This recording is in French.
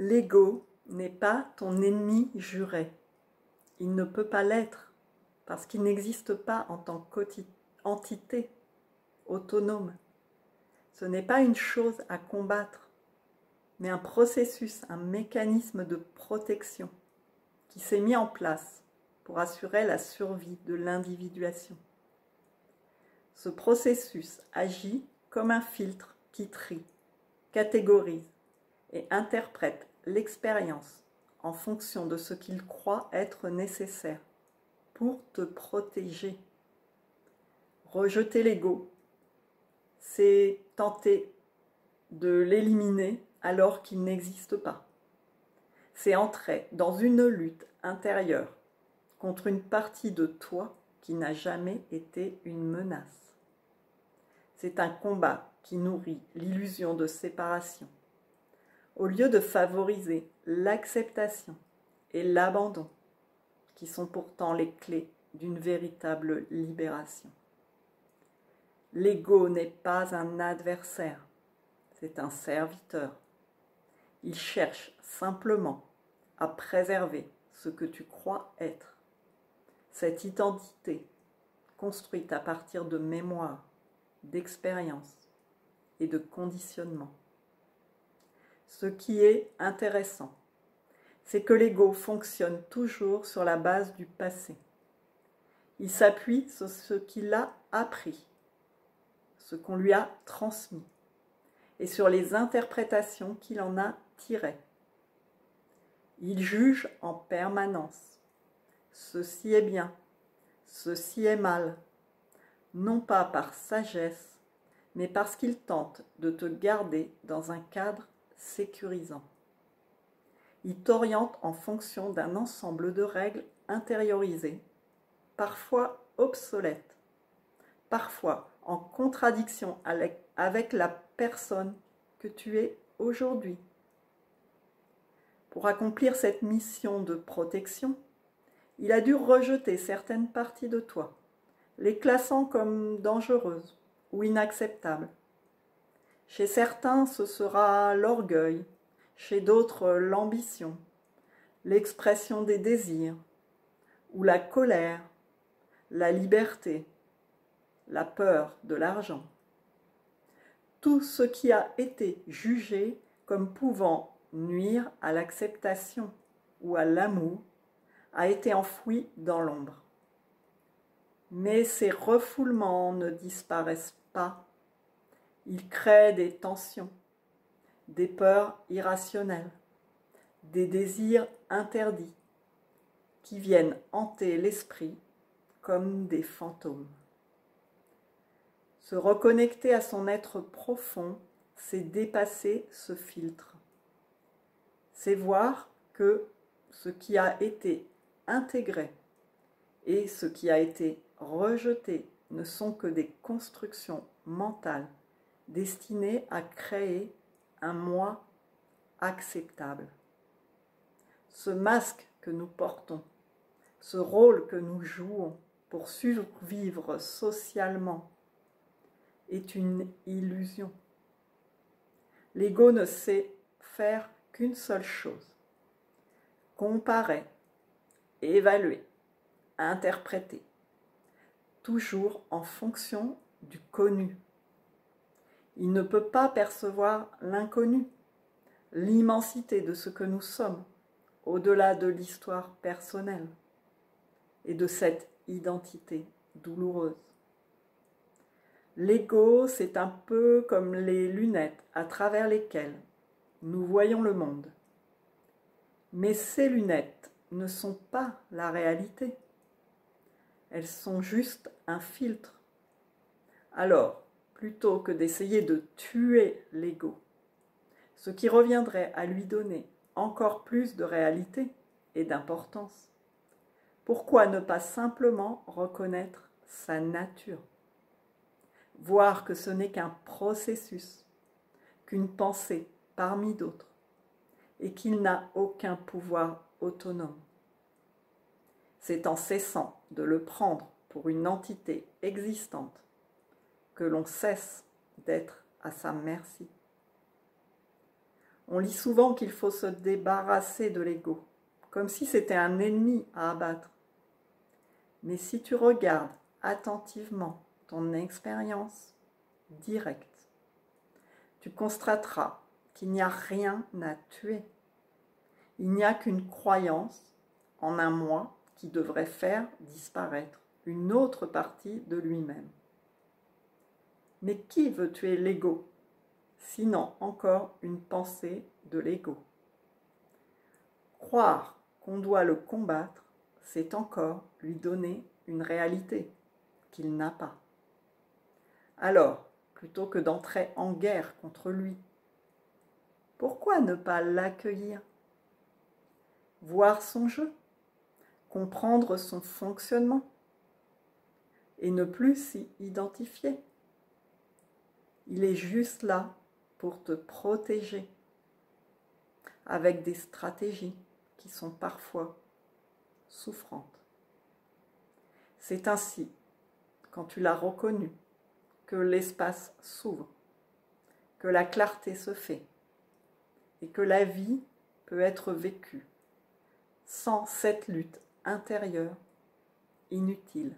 L'ego n'est pas ton ennemi juré. Il ne peut pas l'être parce qu'il n'existe pas en tant qu'entité autonome. Ce n'est pas une chose à combattre, mais un processus, un mécanisme de protection qui s'est mis en place pour assurer la survie de l'individuation. Ce processus agit comme un filtre qui trie, catégorise et interprète l'expérience en fonction de ce qu'il croit être nécessaire pour te protéger. Rejeter l'ego, c'est tenter de l'éliminer alors qu'il n'existe pas. C'est entrer dans une lutte intérieure contre une partie de toi qui n'a jamais été une menace. C'est un combat qui nourrit l'illusion de séparation. Au lieu de favoriser l'acceptation et l'abandon, qui sont pourtant les clés d'une véritable libération. L'ego n'est pas un adversaire, c'est un serviteur. Il cherche simplement à préserver ce que tu crois être. Cette identité, construite à partir de mémoire, d'expérience et de conditionnement. Ce qui est intéressant, c'est que l'ego fonctionne toujours sur la base du passé. Il s'appuie sur ce qu'il a appris, ce qu'on lui a transmis, et sur les interprétations qu'il en a tirées. Il juge en permanence. Ceci est bien, ceci est mal, non pas par sagesse, mais parce qu'il tente de te garder dans un cadre sécurisant. Il t'oriente en fonction d'un ensemble de règles intériorisées, parfois obsolètes, parfois en contradiction avec la personne que tu es aujourd'hui. Pour accomplir cette mission de protection, il a dû rejeter certaines parties de toi, les classant comme dangereuses ou inacceptables. Chez certains, ce sera l'orgueil, chez d'autres, l'ambition, l'expression des désirs, ou la colère, la liberté, la peur de l'argent. Tout ce qui a été jugé comme pouvant nuire à l'acceptation ou à l'amour a été enfoui dans l'ombre. Mais ces refoulements ne disparaissent pas. Ils créent des tensions, des peurs irrationnelles, des désirs interdits qui viennent hanter l'esprit comme des fantômes. Se reconnecter à son être profond, c'est dépasser ce filtre. C'est voir que ce qui a été intégré et ce qui a été rejeté ne sont que des constructions mentales destinées à créer un moi acceptable. Ce masque que nous portons, ce rôle que nous jouons pour survivre socialement, est une illusion. L'ego ne sait faire qu'une seule chose: comparer, évaluer, interpréter, toujours en fonction du connu. Il ne peut pas percevoir l'inconnu, l'immensité de ce que nous sommes, au-delà de l'histoire personnelle et de cette identité douloureuse. L'ego, c'est un peu comme les lunettes à travers lesquelles nous voyons le monde. Mais ces lunettes ne sont pas la réalité. Elles sont juste un filtre. Alors, plutôt que d'essayer de tuer l'ego, ce qui reviendrait à lui donner encore plus de réalité et d'importance, pourquoi ne pas simplement reconnaître sa nature? Voir que ce n'est qu'un processus, qu'une pensée parmi d'autres, et qu'il n'a aucun pouvoir autonome. C'est en cessant de le prendre pour une entité existante que l'on cesse d'être à sa merci. On lit souvent qu'il faut se débarrasser de l'ego, comme si c'était un ennemi à abattre. Mais si tu regardes attentivement ton expérience directe, tu constateras qu'il n'y a rien à tuer. Il n'y a qu'une croyance en un moi qui devrait faire disparaître une autre partie de lui-même. Mais qui veut tuer l'ego, sinon encore une pensée de l'ego? Croire qu'on doit le combattre, c'est encore lui donner une réalité qu'il n'a pas. Alors, plutôt que d'entrer en guerre contre lui, pourquoi ne pas l'accueillir? Voir son jeu, comprendre son fonctionnement et ne plus s'y identifier. Il est juste là pour te protéger avec des stratégies qui sont parfois souffrantes. C'est ainsi, quand tu l'as reconnu, que l'espace s'ouvre, que la clarté se fait et que la vie peut être vécue sans cette lutte intérieure inutile.